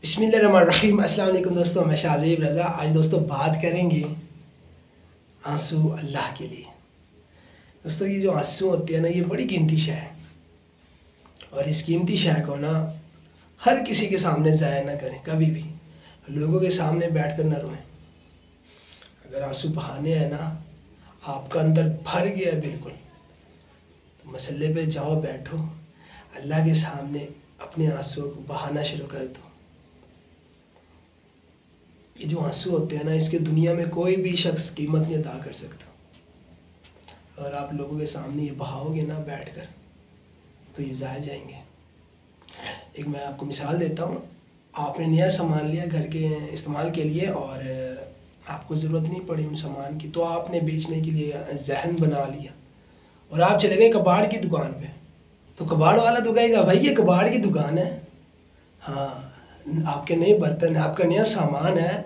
بسم اللہ الرحمن الرحیم۔ السلام علیکم دوستوں، میں شاہزیب رضا۔ آج دوستوں بات کریں گے آنسو اللہ کے لیے۔ دوستوں یہ جو آنسو ہوتے ہیں نا، یہ بڑی قیمتی شے ہے، اور اس قیمتی شے کو نا ہر کسی کے سامنے ضائع نہ کریں، کبھی بھی لوگوں کے سامنے بیٹھ کر نہ روئیں۔ اگر آنسو بہانے ہیں نا، آپ کا اندر بھر گیا ہے بالکل، تو مسلے پہ جاؤ، بیٹھو، اللہ کے سامنے اپنے آنسو کو بہانا شروع کر دو۔ یہ جو آنسو ہوتے ہیں نا، اس کے دنیا میں کوئی بھی شخص قیمت نہیں ادا کر سکتا، اور آپ لوگوں کے سامنے یہ بہاؤ گے نا بیٹھ کر، تو یہ ضائع جائیں گے۔ ایک میں آپ کو مثال دیتا ہوں۔ آپ نے نیا سامان لیا گھر کے استعمال کے لیے، اور آپ کو ضرورت نہیں پڑی ان سامان کی، تو آپ نے بیچنے کے لیے ذہن بنا لیا، اور آپ چلے گئے کباڑ کی دکان پہ۔ تو کباڑ والا تو کہے گا بھائی یہ کباڑ کی دکان ہے، ہاں آپ کے نئے برتن ہیں، آپ کا نیا سامان ہے،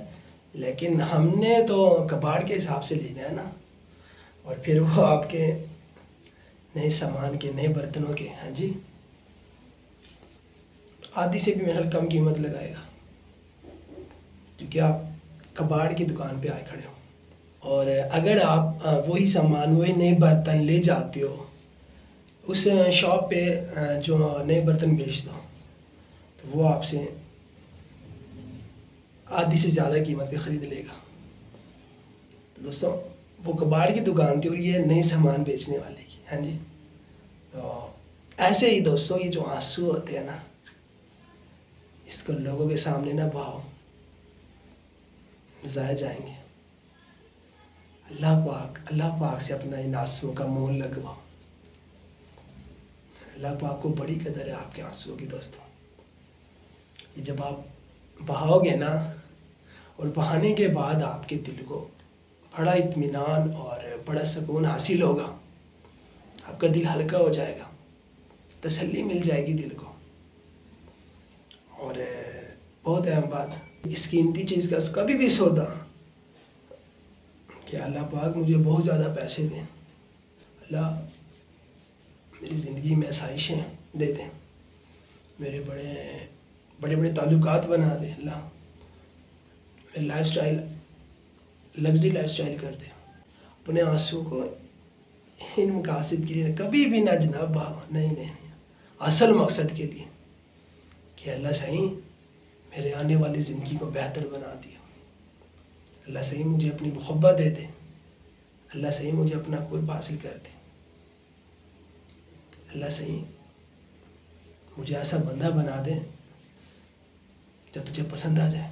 لیکن ہم نے تو کباڑ کے حساب سے لینا ہے نا۔ اور پھر وہ آپ کے نئے سامان کے، نئے برتنوں کے، ہاں جی، آدھی سے بھی محل کم قیمت لگائے گا، کیونکہ آپ کباڑ کی دکان پہ آئے کھڑے ہو۔ اور اگر آپ وہی سامان، وہی نئے برتن لے جاتے ہو اس شاپ پہ جو نئے برتن بیچتا ہو، تو وہ آپ سے آدھی سے زیادہ قیمت پہ خرید لے گا۔ تو دوستوں وہ کباڑ کی دکان تھی، اور یہ نئے سامان بیچنے والے کی، ہاں جی۔ تو ایسے ہی دوستوں یہ جو آنسو ہوتے ہیں نا، اس کو لوگوں کے سامنے نہ بہاؤ، ضائع جائیں گے۔ اللہ پاک سے اپنا ان آنسو کا مول لگواؤ۔ اللہ پاک کو بڑی قدر ہے آپ کے آنسو کی دوستوں۔ یہ جب آپ بہاؤ گے نا، اور بہانے کے بعد آپ کے دل کو بڑا اطمینان اور بڑا سکون حاصل ہوگا، آپ کا دل ہلکا ہو جائے گا، تسلی مل جائے گی دل کو۔ اور بہت اہم بات، اس قیمتی چیز کا کبھی بھی سودا کہ اللہ پاک مجھے بہت زیادہ پیسے دیں، اللہ میری زندگی میں آسائشیں دے دیں، میرے بڑے بڑے تعلقات بنا دیں، اللہ میری life style luxury life style کر دیں۔ اپنے آنسو کو ان مقاصد کے لیے کبھی بھی نہ جناب بہاؤ، نہیں، اصل مقصد کے لیے کہ اللہ صحیح میرے آنے والی زندگی کو بہتر بنا دیا، اللہ صحیح مجھے اپنی محبت دے دے، اللہ صحیح مجھے اپنا قرب حاصل کر دے، اللہ صحیح مجھے ایسا بندہ بنا دے جو تجھے پسند آ جائے،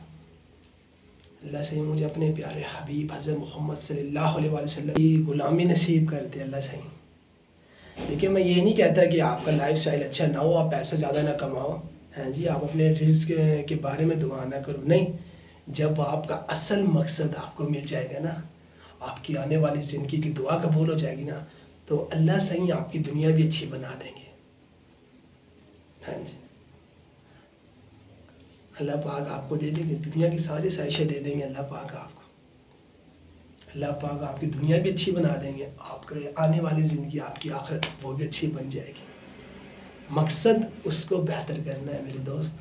اللہ صحیح مجھے اپنے پیارے حبیب حضرت محمد صلی اللہ علیہ وسلم کی غلامی نصیب کر دے، اللہ صحیح۔ لیکن میں یہ نہیں کہتا کہ آپ کا لائف سٹائل اچھا نہ ہو، آپ پیسہ زیادہ نہ کماؤ، ہاں جی، آپ اپنے رزق کے بارے میں دعا نہ کرو، نہیں۔ جب آپ کا اصل مقصد آپ کو مل جائے گا نا، آپ کی آنے والی زندگی کی دعا قبول ہو جائے گی نا، تو اللہ صحیح آپ کی دنیا بھی اچھی بنا دیں گے، ہاں جی۔ اللہ پاک آپ کو دے دیں گے، دنیا کی ساری سائشیں دے دیں گے اللہ پاک آپ کو۔ اللہ پاک آپ کی دنیا بھی اچھی بنا دیں گے، آپ کے آنے والی زندگی، آپ کی آخرت وہ بھی اچھی بن جائے گی۔ مقصد اس کو بہتر کرنا ہے میرے دوست۔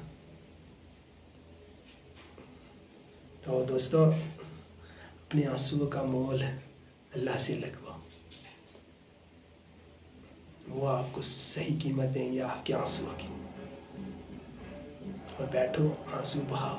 تو دوستو اپنے آنسو کا مول اللہ سے لگواؤ، وہ آپ کو صحیح قیمت دیں گے آپ کے آنسو کی، اور بیٹھو آنسو بہاؤ۔